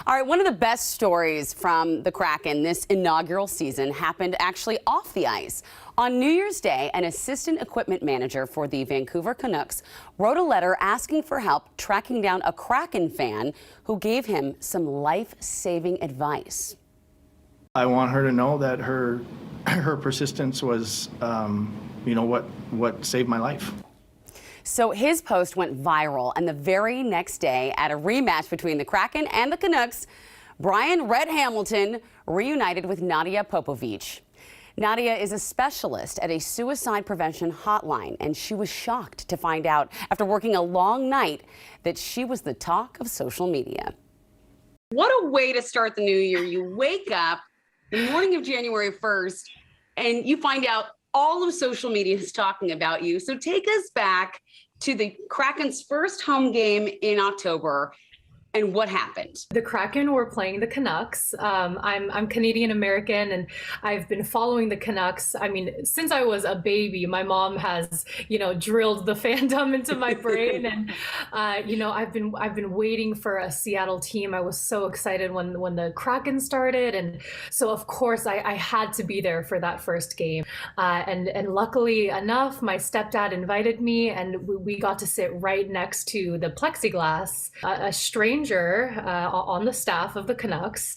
All right, one of the best stories from the Kraken this inaugural season happened actually off the ice. On New Year's Day, an assistant equipment manager for the Vancouver Canucks wrote a letter asking for help tracking down a Kraken fan who gave him some life-saving advice. I want her to know that her persistence was, what saved my life. So his post went viral, and the very next day, at a rematch between the Kraken and the Canucks, Brian Red Hamilton reunited with Nadia Popovici. Nadia is a specialist at a suicide prevention hotline, and she was shocked to find out, after working a long night, that she was the talk of social media. What a way to start the new year. You wake up the morning of January 1st, and you find out all of social media is talking about you. So take us back to the Kraken's first home game in October. And what happened? The Kraken were playing the Canucks. I'm Canadian American, and I've been following the Canucks. I mean, since I was a baby, my mom has, drilled the fandom into my brain, and I've been waiting for a Seattle team. I was so excited when the Kraken started, and so of course I had to be there for that first game. And luckily enough, my stepdad invited me, and we got to sit right next to the plexiglass. A stranger on the staff of the Canucks.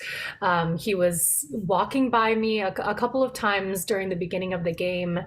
He was walking by me a couple of times during the beginning of the game,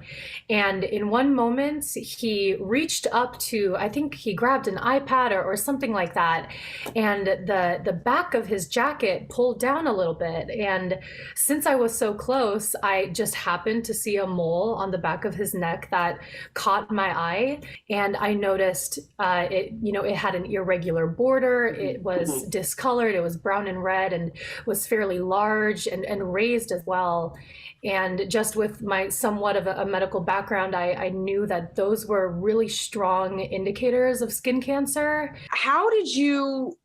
and in one moment he reached up to, I think he grabbed an iPad or something like that, and the back of his jacket pulled down a little bit, and since I was so close, I just happened to see a mole on the back of his neck that caught my eye, and I noticed it had an irregular border. It was discolored, it was brown and red, and was fairly large and raised as well. And just with my somewhat of a medical background, I knew that those were really strong indicators of skin cancer. How did you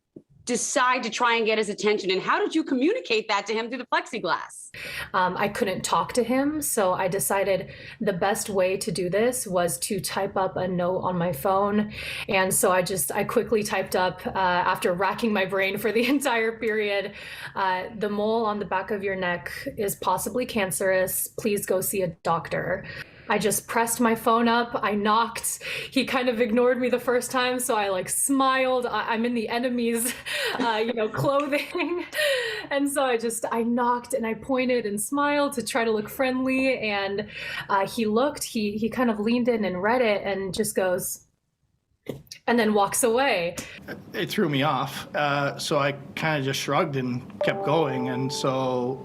decide to try and get his attention, and how did you communicate that to him through the plexiglass? I couldn't talk to him, so I decided the best way to do this was to type up a note on my phone. And so I quickly typed up, after racking my brain for the entire period, the mole on the back of your neck is possibly cancerous. Please go see a doctor. I just pressed my phone up, I knocked. He kind of ignored me the first time, so I smiled. I'm in the enemy's, clothing. And so I knocked and I pointed and smiled to try to look friendly. And he looked, he kind of leaned in and read it and just goes, and then walks away. It threw me off. So I kind of just shrugged and kept going. And so,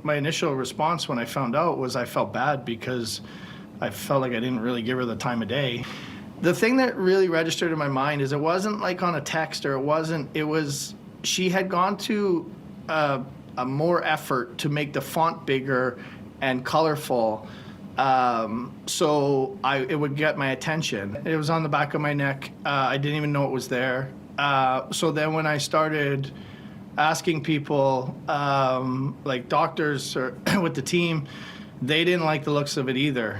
my initial response when I found out was I felt bad because I felt like I didn't really give her the time of day. The thing that really registered in my mind is it wasn't like on a text, or she had gone to a more effort to make the font bigger and colorful, so it would get my attention. It was on the back of my neck. I didn't even know it was there. So then when I started asking people, like doctors or with the team, they didn't like the looks of it either.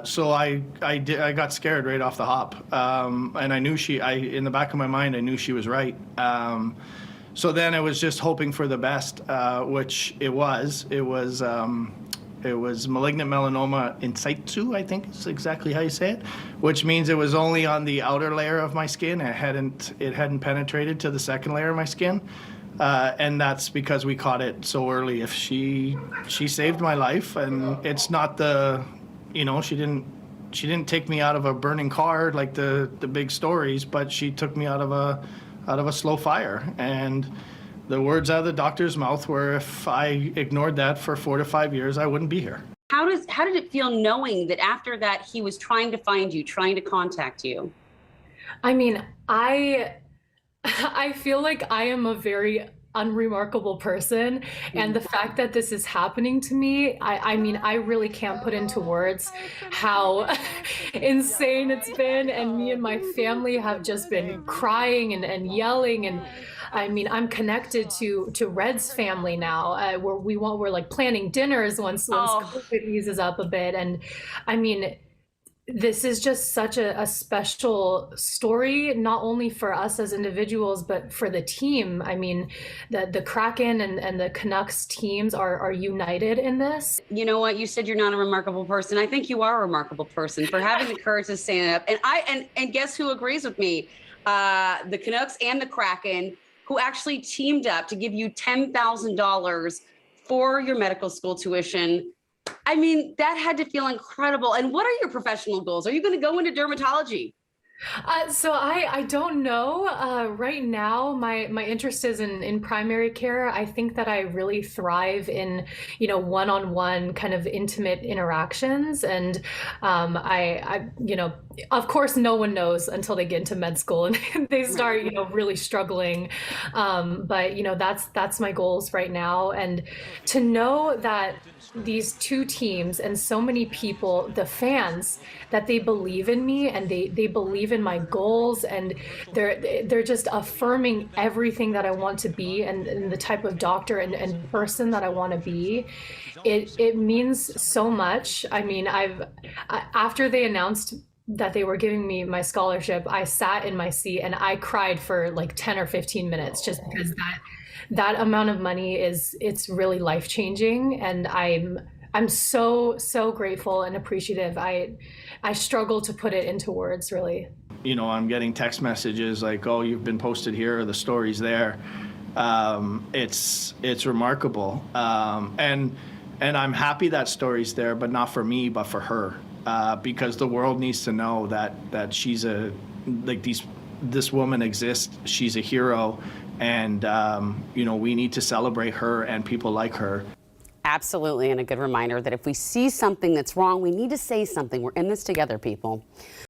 So I got scared right off the hop, and I knew in the back of my mind, I knew she was right. So then it was just hoping for the best, which it was. It was malignant melanoma in situ, I think is exactly how you say it, which means it was only on the outer layer of my skin. It hadn't penetrated to the second layer of my skin. And that's because we caught it so early. If she saved my life, and it's not she didn't take me out of a burning car like the big stories, but she took me out of a slow fire. And the words out of the doctor's mouth were, if I ignored that for 4 to 5 years, I wouldn't be here. How did it feel knowing that after that he was trying to find you, trying to contact you? I mean, I feel like I am a very unremarkable person, and the fact that this is happening to me, I mean, I really can't put into words how insane it's been, and me and my family have just been crying and yelling, and I mean, I'm connected to Red's family now, we're like planning dinners once COVID eases up a bit, and I mean, This is just such a special story, not only for us as individuals, but for the team. I mean, the Kraken and the Canucks teams are united in this. You know what? You said you're not a remarkable person. I think you are a remarkable person for having the courage to stand up. And guess who agrees with me? The Canucks and the Kraken, who actually teamed up to give you $10,000 for your medical school tuition. I mean, that had to feel incredible. And what are your professional goals? Are you going to go into dermatology? So I don't know. Right now, my interest is in primary care. I think that I really thrive in, one-on-one kind of intimate interactions. And of course, no one knows until they get into med school and they start, really struggling. But that's my goals right now. And to know that these two teams and so many people, the fans, that they believe in me and they believe in my goals, and they're just affirming everything that I want to be and the type of doctor and person that I want to be. It means so much. I mean, after they announced that they were giving me my scholarship, I sat in my seat and I cried for like 10 or 15 minutes just because that amount of money it's really life-changing, and I'm so grateful and appreciative. I struggle to put it into words, really. I'm getting text messages like, "Oh, you've been posted here," or the story's there. It's remarkable, and I'm happy that story's there, but not for me, but for her, because the world needs to know that she's this woman exists. She's a hero, and we need to celebrate her and people like her. Absolutely, and a good reminder that if we see something that's wrong, we need to say something. We're in this together, people.